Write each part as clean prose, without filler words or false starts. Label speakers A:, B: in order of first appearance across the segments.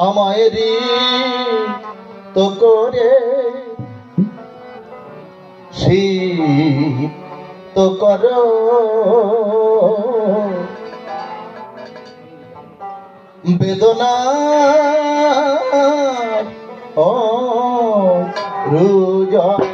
A: আমায় তো করে শীত করো বেদনা ও রুজয়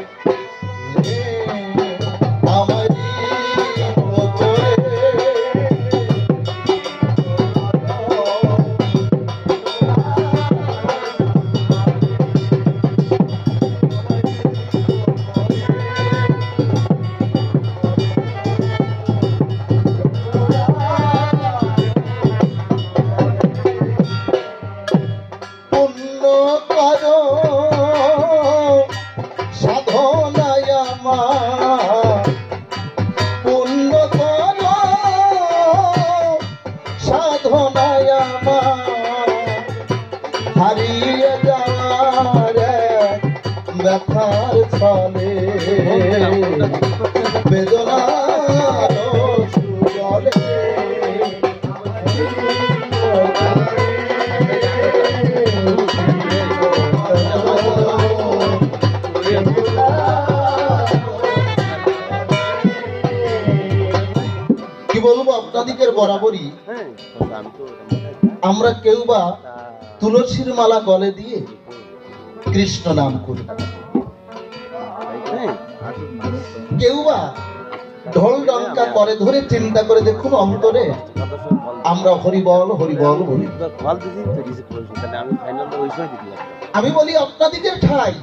A: হারিয়ে যাওয়ার ব্যথার ছলে বেদনার সুজলে কি বলবো আপনাদিকের বরাবরই আমরা কেউ বা তুলসীর মালা গলে দিয়ে কৃষ্ণ নাম করি, কেউ বা ঢোল ডঙ্কা করে ধরে চিন্তা করে দেখুন অন্তরে আমরা হরিবল হরিবল বলি। আমি বলি আপনাদিকের ঠাই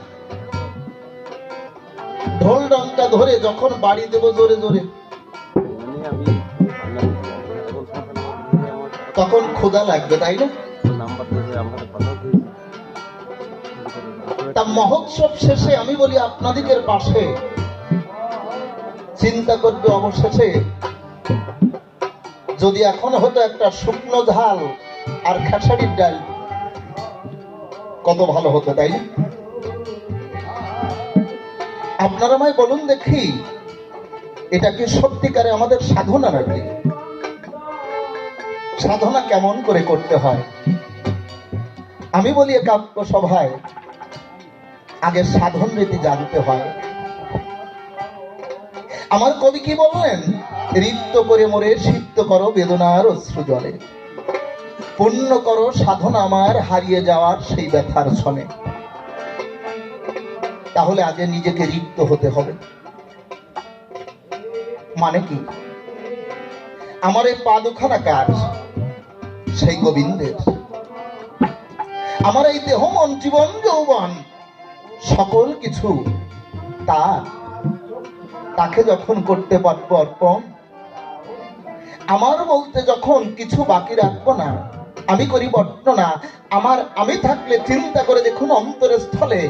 A: ঢোল ডঙ্কা ধরে যখন বাড়ি দেব জোরে জোরে তখন ক্ষুধা লাগবে, তাই না? তা মহোৎসব শেষে আমি বলি আপনাদিকের পাশে চিন্তা করবে অবশেষে যদি এখন হতো একটা শুকনো ঝাল আর খেসারির ডাল কত ভালো হতো, তাই না? আপনারা আমায় বলুন দেখি এটা কি সত্যিকারে আমাদের সাধনা নাকি? সাধনা কেমন করে করতে হয়? আমি বলি কাব্য সভায় আগে সাধন রীতি জানতে হয়। আমার কবি কি বললেন? রিক্ত করে মোরে সিক্ত করো বেদনার অশ্রু জলে, পূর্ণ করো সাধনা আমার হারিয়ে যাওয়ার সেই ব্যথার ছলে। তাহলে আগে নিজেকে রিক্ত হতে হবে। মানে কি? আমার এই পা দুখানা কার? সেই গোবিন্দের। আমার এই দেহ মন জীবন যৌবন সকল কিছু তার। তাকে যখন করতে পারবো অর্পণ, আমার বলতে যখন কিছু বাকি রাখবো না, আমি করি বর্ণনা, আমার আমি থাকলে চিন্তা করে দেখুন অন্তরের স্থলে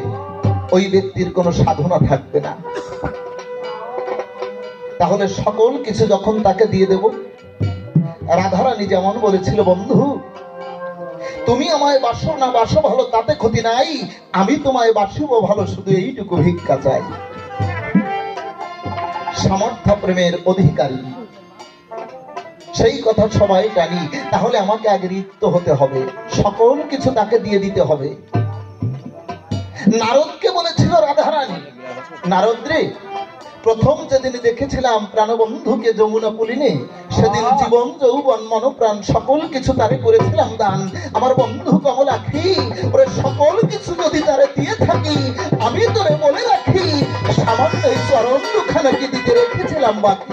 A: ওই ব্যক্তির কোনো সাধনা থাকবে না। তাহলে সকল কিছু যখন তাকে দিয়ে দেব, রাধারানী যেমন বলেছিল, বন্ধু তুমি আমায় বাসো না বাসো ভালো তাতে ক্ষতি নাই, আমি তোমায় বাসিব ভালো শুধু এইটুকু ভিক্ষা চাই। সামর্থ্য প্রেমের অধিকারী সেই কথা সবাই জানি। তাহলে আমাকে আগে রিক্ত হতে হবে, সকল কিছু তাকে দিয়ে দিতে হবে। নারদকে বলেছিল রাধারানী, নারদ রে, প্রথম যেদিন দেখেছিলাম প্রাণবন্ধুকে যমুনা পুলিনে, সেদিন জীবন যৌবন মনপ্রাণ সকল কিছু তারে করেছিলাম দান। আমার বন্ধু কমলাক্ষী, ওরে সকল কিছু যদি তারে দিয়ে থাকি, আমি তোরে বলে রাখি সামান্য এই চরণ দুখানাকে দিতে রেখেছিলাম বাকি।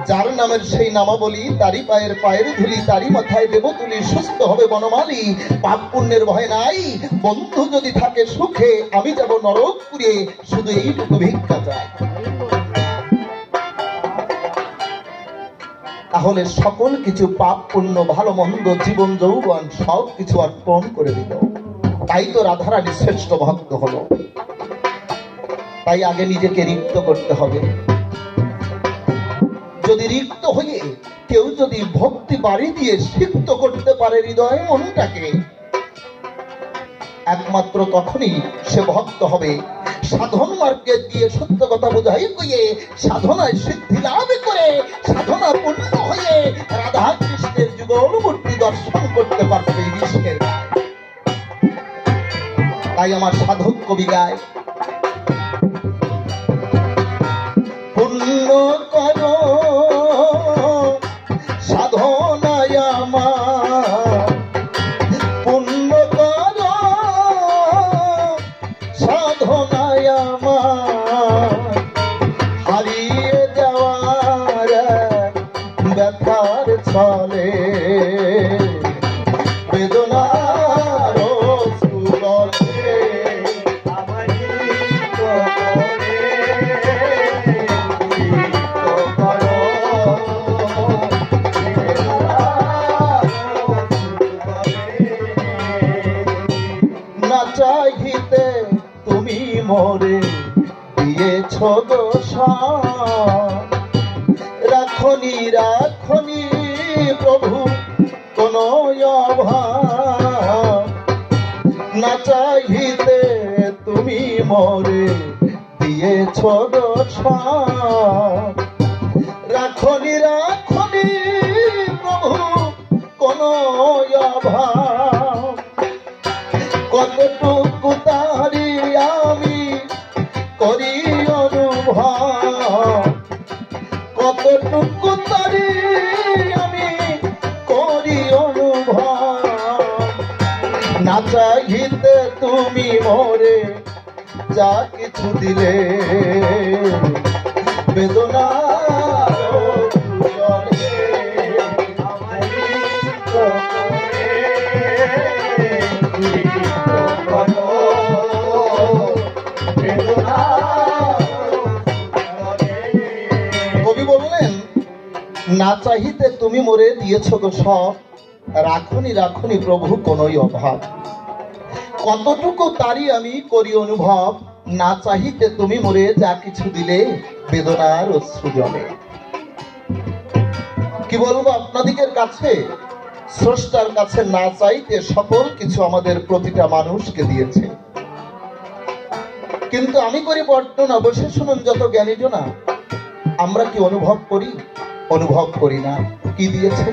A: যার নামের সেই নামাবলী, তারই পায়ের পায়ের ধুলি, তারই মাথায় দেব তুলি, সুস্থ হবে বনমালী, পাপ পুণ্যের ভয় নাই। বন্ধু যদি থাকে সুখে, আমি যাব নরকপুরে, শুধু এইটুকু ভিক্ষা চাই। তাহলে সকল কিছু পাপ পুণ্য ভালো মন্দ জীবন যৌবন সব কিছু অর্পণ করে দিল। তাই তো রাধারানী শ্রেষ্ঠ ভক্ত হলো। তাই আগে নিজেকে রিক্ত করতে হবে। যদি রিক্ত হয়ে কেউ যদি ভক্তি বাড়ি দিয়ে সিক্ত করতে পারে হৃদয় মনটাকে, একমাত্র তখনই সে ভক্ত হবে। সাধন মার্গে গিয়ে সত্য কথা বোঝাই কইয়ে সাধনায় সিদ্ধি লাভ করে সাধনা পূর্ণ হয়ে রাধা কৃষ্ণের যুগল মূর্তি দর্শন করতে পারবে এই বিশ্বের গায়ে। তাই আমার সাধক কবি গায়, পুণ্য করো সাধনায় আমার, পুণ্য করো সাধনায় আমার, হারিয়ে যাওয়ার ব্যথার ছলে বেদনার সুরলে না চাহিতে তুমি মোরে দিয়েছ দোষা, রাখনি রাখনি প্রভু কোন অভাব, না চাহিতে তুমি মোরে দিয়েছ দোষা, রাখনি রাখনি প্রভু কোন অভাব, কতটুকু তারি আমি করি অনুভব, কতটুকু তারি আমি করি অনুভব, না চাহিতে তুমি মোরে যা কিছু দিলে বেদনা কবি বললেন, না চাহিতে তুমি মোরে দিয়েছ গো সব, রাখনি রাখনি প্রভু কোনই অভাব, কতটুকু তারি আমি করি অনুভব, না চাহিতে তুমি মোরে যা কিছু দিলে বেদনার অশ্রু জলে। কি বলবো আপনাদের কাছে, স্রষ্টার কাছে না চাইতে সকল কিছু আমাদের প্রতিটা মানুষকে দিয়েছে, কিন্তু আমি করি বর্ণনা, বসে শুনুন যত জ্ঞানীজনা, আমরা কি অনুভব করি? অনুভব করি না। কি দিয়েছে?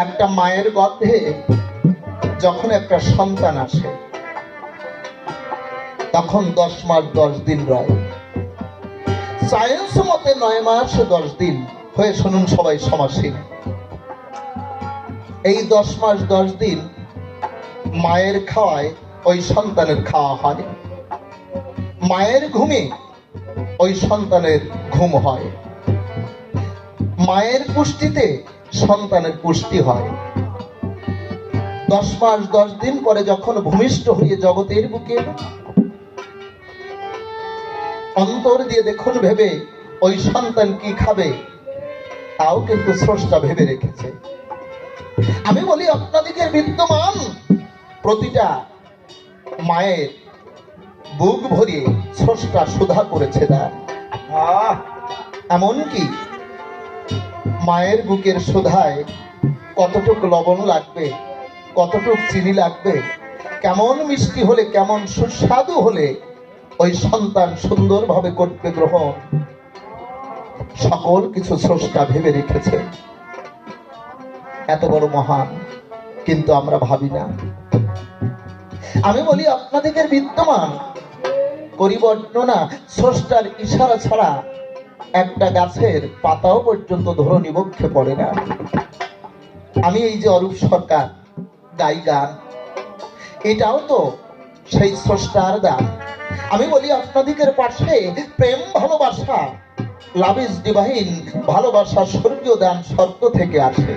A: একটা মায়ের গর্ভে যখন একটা সন্তান আসে তখন 10 মাস 10 দিন রয়, সায়েন্স মতে 9 মাস 10 দিন হয়ে, শুনুন সবাই সমাসীন। এই 10 মাস 10 দিন মায়ের খাওয়ায় ওই সন্তানের খাওয়া হয়, মায়ের ঘুমে ওই সন্তানের ঘুম হয়, মায়ের পুষ্টিতে সন্তানের পুষ্টি হয়। 10 মাস 10 দিন পরে যখন ভূমিষ্ঠ হয়ে জগতের বুকে অন্তর দিয়ে দেখুন ভেবে ওই সন্তান কি খাবে তাও কিন্তু স্রষ্টা ভেবে রেখেছে। আমি বলি আপনাদিকে বিদ্যমান প্রতিটা মায়ের বুক ভরিয়ে স্রষ্টা সুধা করেছে দান। এমনকি মায়ের বুকের সুধায় কতটুকু লবণ লাগবে, কতটুকু চিনি লাগবে, কেমন মিষ্টি হলে, কেমন সুস্বাদু হলে ওই সন্তান সুন্দরভাবে করবে গ্রহণ, সকল কিছু স্রষ্টা ভেবে রেখেছে। এত বড় মহান, কিন্তু আমরা ভাবি না। আমি বলি আপনাদের বিদ্যমান পরিবর্তনা, স্রষ্টার ইশারা ছাড়া একটা গাছের পাতাও পর্যন্ত ধরণী বক্ষে পড়ে না। আমি এই যে অরূপ সরকার গাই গান, এটাও তো সেই স্রষ্টার দান। আমি বলি আপনাদের পাশে প্রেম ভালোবাসা, লাভ ইজ ডিভাইন, ভালোবাসা স্বর্গীয় দান, স্বর্গ থেকে আসে।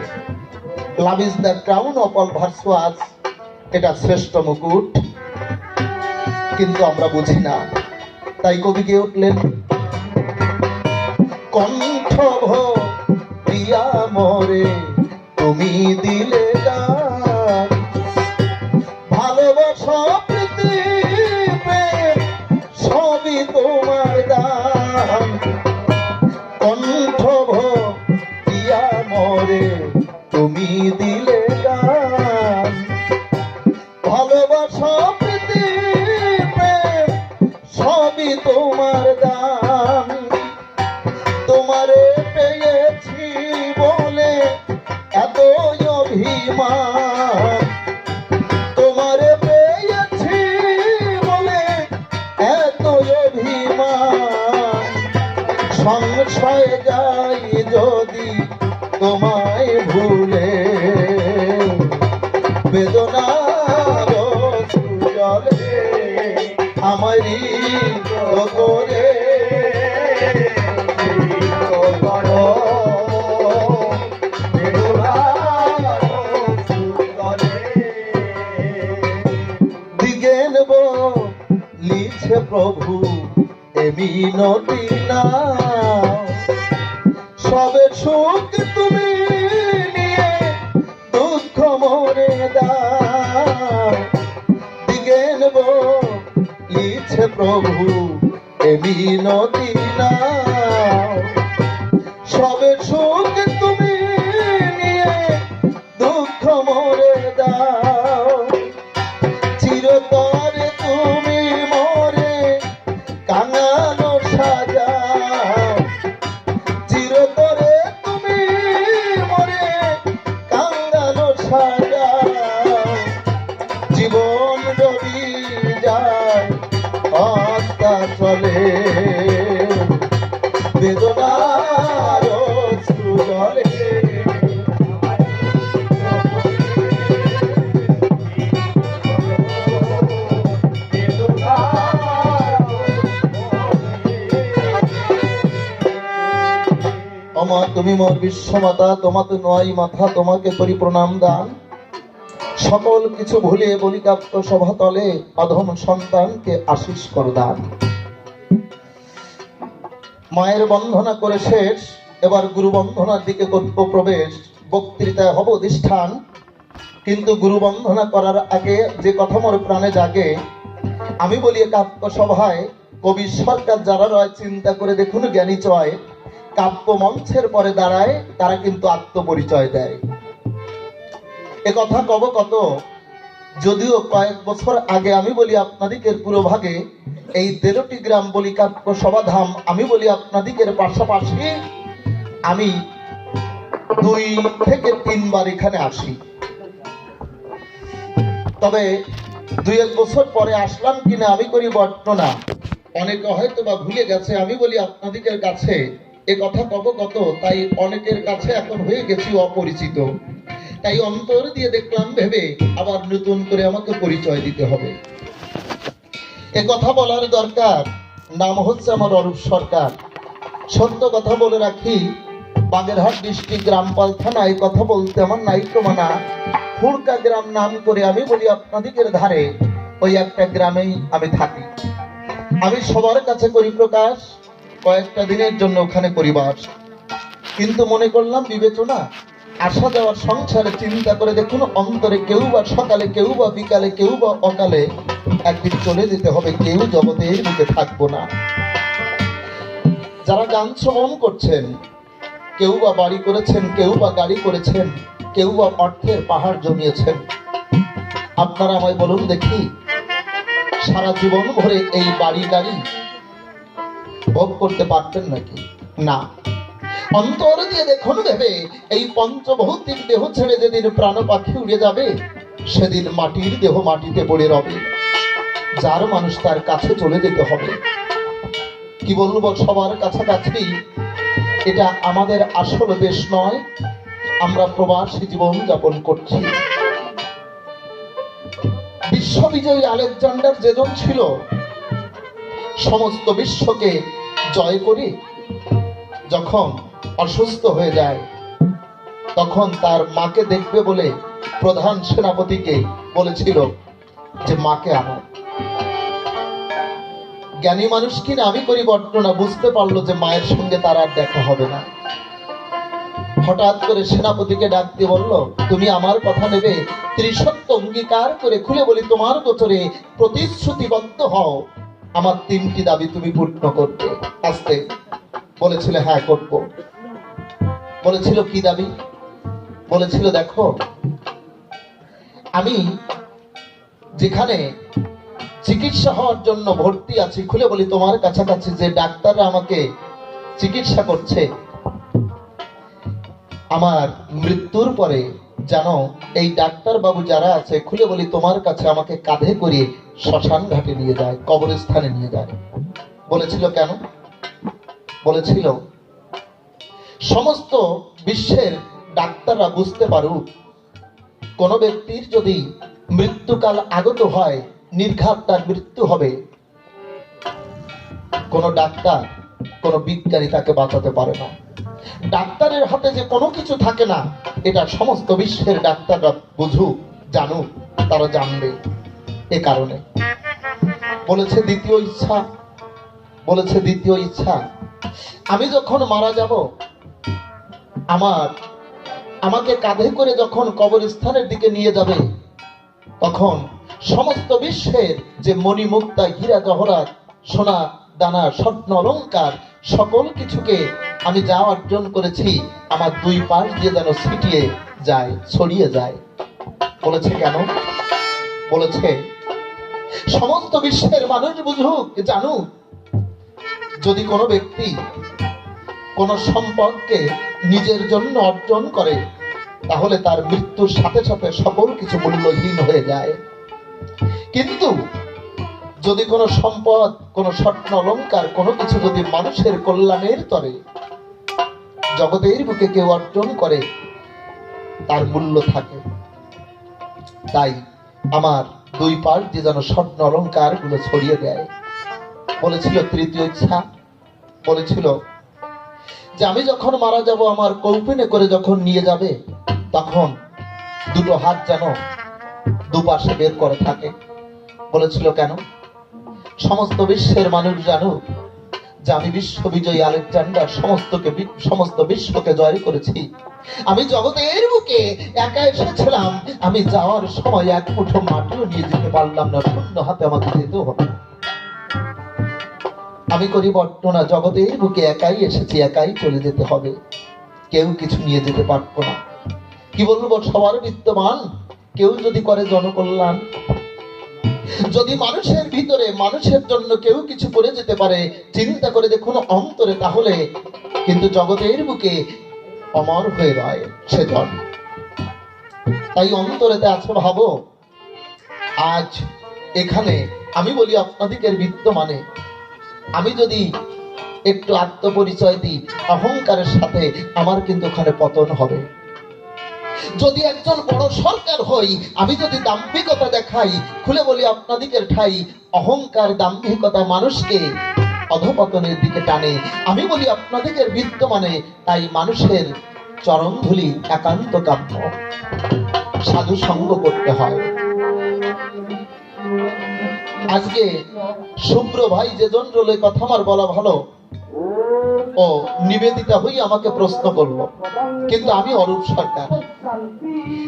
A: Love is the crown of all virtuous, এটা শ্রেষ্ঠ মুকুট, কিন্তু আমরা বুঝি না। তাই কবি কে উঠলেন, কণ্ঠ ভরিয়া মোরে তুমি দিলে গান, ভালোবাসা প্রীতি প্রেম সবই তোমার দান, কণ্ঠ ভরিয়া মোরে তুমি দিলে গান, ভালোবাসা প্রীতি প্রেম অভিমান, তোমারে পেয়েছি বলে এত অভিমান, সংশয় যাই যদি তোমায় ভুলে, বেদনার সুজলে আমারই করে দিগেন লিছে প্রভু এমিনতি না, সবে সুখ তুমি নিয়ে দুঃখ মরে দাও, দিগেন লিছে প্রভু এমিনতি না, সবে সুখ তুমি নিয়ে দুঃখ মরে দাও, চিরতরে তুমি মরে কাঙালো সাজাও, চিরতরে তুমি মরে কাঙালো সাজাও, জীবন যদি যায় হত্যা চলে, বেদনার সুজলে তুমি মোর বিশ্বমাতা, তোমাতে নয় মাথা, তোমাকে করি প্রণাম দান, সকল কিছু ভুলে বলি কাব্য সভা তলে অধম সন্তানকে আশিস কর দান। মায়ের বন্ধনা করে শেষ, এবার গুরু বন্ধনার দিকে করব প্রবেশ, বক্তৃতায় হব অধিষ্ঠান, কিন্তু গুরু বন্ধনা করার আগে যে কথা মোর প্রাণে জাগে, আমি বলি কাব্য সভায় কবি সরকার যারা রয় চিন্তা করে দেখুন জ্ঞানী চয়, কাব্য মঞ্চের পরে দাঁড়ায় তারা কিন্তু আত্মপরিচয় দেয়। এ কথা কব কত, যদিও কয়েক বছর আগে আমি বলি আপনাদিকের পুরোভাগে এই 13টি গ্রাম বলি কাব্য সভাধাম আমি বলি আপনাদিকের পাশাপাশি আমি 2 থেকে 3 বার এখানে আসি, তবে 2-1 বছর পরে আসলাম কিনা আমি করি বর্ণনা, অনেকে হয়তো বা ভুলে গেছে, আমি বলি আপনাদিকের কাছে এ কথা কব কত, তাই অনেকের কাছে এখন হয়ে গেছি অপরিচিত, তাই অন্তর দিয়ে দেখলাম ভেবে আবার নতুন করে আমাকে পরিচয় দিতে হবে। এ কথা বলার দরকার, নাম হচ্ছে আমার অরূপ সরকার। সত্য কথা বলে রাখি, বাগেরহাট ডিস্ট্রিক্ট গ্রামপাল থানা এই কথা বলতে আমার নাইকো মানা, হুড়কা গ্রাম নাম করে আমি বলি আপনাদিকের ধারে ওই একটা গ্রামেই আমি থাকি। আমি সবার কাছে করি প্রকাশ, কয়েকটা দিনের জন্য ওখানে পরিবার, কিন্তু মনে করলাম বিবেচনা আসা যাওয়ার সংসারে চিন্তা করে দেখুন অন্তরে কেউ বা সকালে, কেউ বা বিকালে, কেউ বা অকালে একদিন চলে যেতে হবে, কেউ জগতের বুকে থাকবো না। যারা গান শ্রবণ করছেন, কেউ বা বাড়ি করেছেন, কেউ বা গাড়ি করেছেন, কেউ বা অর্থের পাহাড় জমিয়েছেন, আপনারা আমায় বলুন দেখি, সারা জীবন ভরে এই বাড়ি গাড়ি ভোগ করতে পারতেন নাকি? না। অন্তর দিয়ে দেখুন ভেবে এই পঞ্চভৌতিক দেহ ছেড়ে যেদিন প্রাণ পাখি উড়ে যাবে, সেদিন মাটির দেহ মাটিতে পড়ে রবে, যার মানুষ তার কাছে চলে যেতে হবে। কি বলবো, সবার কাছাকাছি, এটা আমাদের আসল দেশ নয়, আমরা প্রবাসী জীবন যাপন করছি। বিশ্ববিজয়ী আলেকজান্ডার যেজন ছিল, সমস্ত বিশ্বকে জয় করে যখন অসুস্থ হয়ে যায়, তখন তার মাকে দেখবে বলে প্রধান সেনাপতিকে বলেছিল যে মাকে আনো। জ্ঞানী মানুষ কিনা আমি করি বর্ণনা, বুঝতে পারলো যে মায়ের সঙ্গে তার আর দেখা হবে না। হঠাৎ করে সেনাপতিকে ডাক দিয়ে বলল, তুমি আমার কথা নেবে, ত্রিসত্য অঙ্গীকার করে খুলে বলি তোমার গোচরে প্রতিশ্রুতিবদ্ধ হও, আমার 3টি দাবি তুমি পূর্ণ করবে। আস্তে বলেছিল, হ্যাঁ করব। বলেছিল কি দাবি? বলেছিল দেখো, আমি যেখানে চিকিৎসা হওয়ার জন্য ভর্তি আছি, খুলে বলি তোমার কাছাকাছি যে ডাক্তাররা আমাকে চিকিৎসা করছে, আমার মৃত্যুর পরে জানো, এই ডাক্তার বাবু যারা আছে, খুলে বলি তোমার কাছে আমাকে কাঁধে করে শ্মশান ঘাটে নিয়ে যায়, কবরস্থানে নিয়ে যায়। বলেছিল কেন? বলেছিল সমস্ত বিশ্বের ডাক্তাররা বুঝতে পারুক, কোন ব্যক্তির যদি মৃত্যুকাল আগত হয়, নির্ঘাত তার মৃত্যু হবে, কোন ডাক্তার, কোন বিজ্ঞানী তাকে বাঁচাতে পারে না। ডাক্তারের হাতে যে কোনো কিছু থাকে না, এটা সমস্ত বিশ্বের ডাক্তাররা বুঝুক, জানুক, তারা জানবে। এ কারণে বলেছে দ্বিতীয় ইচ্ছা, বলেছে দ্বিতীয় ইচ্ছা, আমি যখন মারা যাব, আমাকে কাঁধে করে যখন কবরস্থানের দিকে নিয়ে যাবে, তখন সমস্ত বিশ্বের যে মণিমুক্তা, হীরা জহরাত, সোনা দানা, স্বর্ণ অলংকার, সকল কিছুকে আমি যা অর্জন করেছি, আমার দুই পাশ দিয়ে যেন ছিটিয়ে যায়, ছড়িয়ে যায়। বলেছে কেন? বলেছে সমস্ত বিশ্বের মানুষ বুঝুক, জানুক, যদি কোনো ব্যক্তি কোন সম্পদকে নিজের জন্য অর্জন করে, তাহলে তার মৃত্যুর সাথে সাথে সকল কিছু মূল্যহীন হয়ে যায়। কিন্তু যদি কোনো সম্পদ, কোনো স্বর্ণ অলংকার, কোনো কিছু যদি মানুষের কল্যাণের তরে জগতের বুকে কেউ অর্জন করে, তার মূল্য থাকে। তাই আমার দুই পাশ দিয়ে যেন স্বর্ণ অলংকার গুলো ছড়িয়ে দেয়। বলেছিল তৃতীয় ইচ্ছা, বলেছিল যে আমি যখন মারা যাব, আমার কৌপিনে করে যখন নিয়ে যাবে, তখন দুটো হাত যেন দুপাশে বের করে থাকে। বলেছিল কেন? সমস্ত বিশ্বের মানুষ জানুক যে আমি বিশ্ববিজয়ী আলেকজান্ডার সমস্ত বিশ্বকে জয় করেছি। আমি জগতের বুকে একা এসেছিলাম, আমি যাওয়ার সময় এক মুঠো মাটিও নিয়ে যেতে পারলাম না, শূন্য হাতে আমাকে যেতে হবে। আমি করি বর্ণনা, জগতের বুকে একাই এসেছি, একাই চলে যেতে হবে, কেউ কিছু নিয়ে যেতে পারবো না। কি বলবো, সবার বিদ্যমান, কেউ যদি করে জনকল্যাণ, যদি মানুষের ভিতরে মানুষের জন্য কেউ কিছু করে যেতে পারে, চিন্তা করে দেখুন অন্তরে, তাহলে কিন্তু জগতের বুকে অমর হয়ে রয় সেজন। তাই অন্তরেতে আছে ভাবো, আজ এখানে আমি বলি আপনাদিকের বিদ্যমানে, আমি যদি একটু আত্মপরিচয় দিই অহংকারের সাথে, আমার কিন্তু ওখানে পতন হবে। যদি একজন বড় সরকার হই, আমি যদি দাম্ভিকতা দেখাই, খুলে বলি আপনাদিকের ঠাই, অহংকার, দাম্ভিকতা মানুষকে অধপতনের দিকে টানে। আমি বলি আপনাদিকের বিদ্যমানে, তাই মানুষের চরণধুলি একান্ত কাম্য, সাধু সঙ্গ করতে হয়। আজকে শুভ্র ভাই যেজন রোলে কথা আমার বলা ভালো, ও নিবেদিতা হই আমাকে প্রশ্ন করলো, কিন্তু আমি অরূপ সরকার,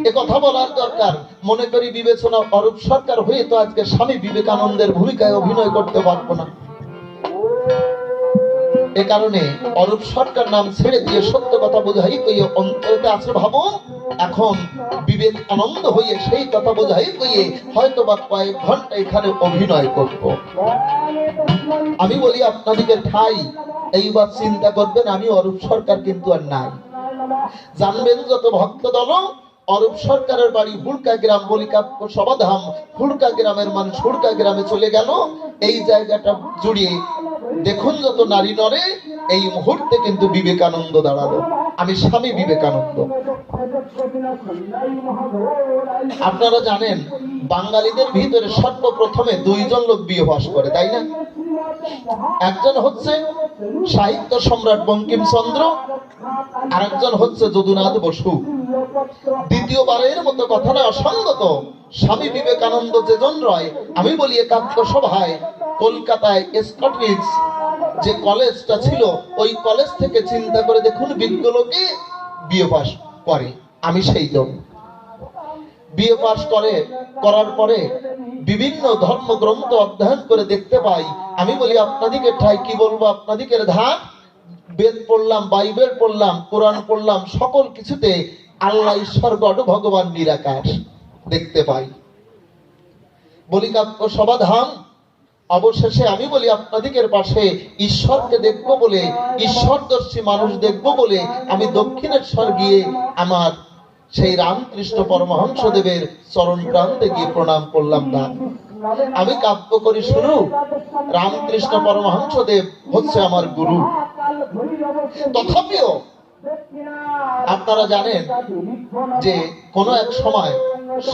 A: এ কথা বলার দরকার। মনে করি বিবেচনা, অরূপ সরকার হয়ে তো আজকে স্বামী বিবেকানন্দের ভূমিকায় অভিনয় করতে পারবো না। এ কারণে অরূপ সরকার নাম ছেড়ে দিয়ে সত্য কথা বোঝাই কইয়ে অন্তরে আছে ভাবো, এখন বিবেক আনন্দ হইয়ে সেই কথা বোঝাই কইয়ে হয়তো বা কয়েক ঘন্টা এখানে অভিনয় করব। আমি বলি আপনাদিকে ঠাই, এইবার চিন্তা করবেন আমি অরূপ সরকার কিন্তু আর নাই। জানবেন যত ভক্ত দল, অরূপ সরকারের বাড়ি হুড়কা গ্রাম, বলিকাব্য সমাধাম, হুড়কা গ্রামের মানুষ হুড়কা গ্রামে চলে গেল। এই জায়গাটা জুড়িয়ে দেখুন যত নারী নরে, এই মুহূর্তে কিন্তু বিবেকানন্দ দাঁড়ালো। আমি স্বামী বিবেকানন্দ। আপনারা জানেন বাঙালিদের ভিতরে সর্বপ্রথমে দুইজন লোক বিয়ে বাস করে, তাই না? একজন হচ্ছে সাহিত্য সম্রাট বঙ্কিমচন্দ্র, আরেকজন হচ্ছে যদুনাথ বসু। দ্বিতীয়বারের মতো কথা না অসঙ্গত, স্বামী বিবেকানন্দ যেজন রয়, আমি বলি একাত্ম সভায় কলকাতায় স্কটিশ যে কলেজটা ছিল, ওই কলেজ থেকে চিন্তা করে দেখুন বিজ্ঞ লোকে বিয়ে পাস করে। আমি সেই জন। বিয়ে পাস করার পরে বিভিন্ন ধর্মগ্রন্থ অধ্যয়ন করে দেখতে পাই, আমি বলি আপনাদিকে ঠাই, কি বলবো আপনাদিকের ধার, বেদ পড়লাম, বাইবেল পড়লাম, কোরআন পড়লাম, সকল কিছুতে আল্লাহ, ঈশ্বর, গড, ভগবান নিরাকার দেখতে পাই। বলি কাব্য সমাধান, অবশেষে আমি বলি আপনাদিকের পাশে ঈশ্বরকে দেখবো বলে, ঈশ্বরদর্শী মানুষ দেখবো বলে আমি দক্ষিণেশ্বর গিয়ে আমার সেই রামকৃষ্ণ পরমহংসদেবের চরণ প্রান্তে গিয়ে প্রণাম করলাম দান। আমি কাব্য করি শুরু, রামকৃষ্ণ পরমহংসদেব হচ্ছে আমার গুরু। তথাপিও আপনারা জানেন যে কোন এক সময়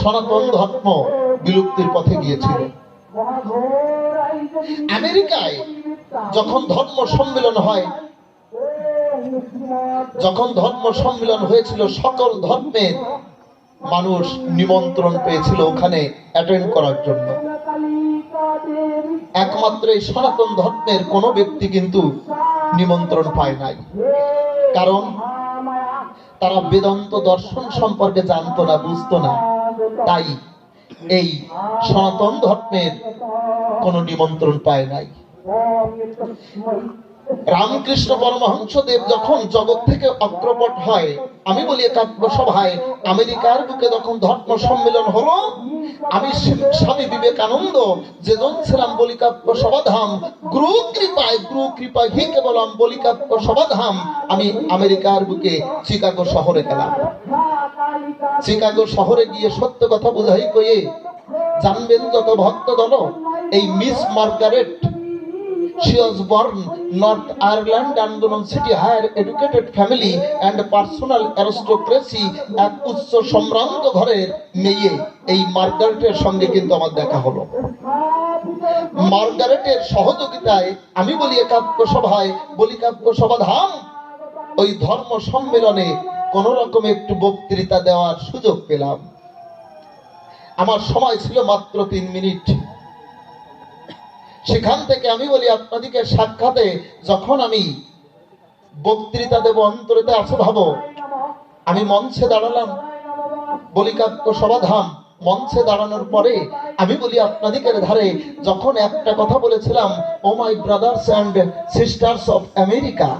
A: সনাতন ধর্ম বিলুপ্তির পথে গিয়েছিল। আমেরিকায় যখন ধর্ম সম্মেলন হয়, যখন ধর্ম সম্মেলন হয়েছিল, সকল ধর্মের মানুষ নিমন্ত্রণ পেয়েছিল ওখানে অ্যাটেন্ড করার জন্য। একমাত্র এই সনাতন ধর্মের কোন ব্যক্তি কিন্তু নিমন্ত্রণ পায় নাই, কারণ তারা বেদান্ত দর্শন সম্পর্কে জানতো না, বুঝতো না। তাই এই সনাতন ধর্মের কোন নিমন্ত্রণ পায় নাই। রামকৃষ্ণ পরমহংসদেব যখন জগৎ থেকে অগ্রপট হয়, আমি বলি একাত্ম সভায় আমেরিকার বুকে যখন ধর্ম সম্মেলন হলো, আমি স্বামী বিবেকানন্দ যেজন ছিলাম বলিকাব্য সভাধাম, গুরু কৃপায় হি কেবলম বলিকাব্য সভাধাম, আমি আমেরিকার বুকে চিকাগো শহরে গেলাম। চিকাগো শহরে গিয়ে সত্য কথা বুঝাই কয়ে জানবেন যত ভক্ত দল, এই miss Margaret, she was born North Ireland and city higher educated family and personal aristocracy, এক উচ্চ সম্ভ্রান্ত ঘরের মেয়ে। এই মার্গারেটের সঙ্গে কিন্তু আমার দেখা হলো। মার্গারেটের সহযোগিতায় আমি বলি একাত্ম সভায় বলিকাব্য সভাধাম ওই ধর্ম সম্মেলনে কোন রকম একটু বক্তৃতা দেওয়ার সুযোগ পেলাম। আমার সময় ছিল মাত্র 3 মিনিট। সেখান থেকে আমি বলি আপনাদিকে সাক্ষাতে যখন আমি বক্তৃতা দেব, অন্তরেতে আছে ভাবো, আমি মঞ্চে দাঁড়ালাম বলিকাব্য সভাধাম। মঞ্চে দাঁড়ানোর পরে আমি বলি আপনাদিকের ধারে যখন একটা কথা বলেছিলাম, oh my brothers and sisters of America,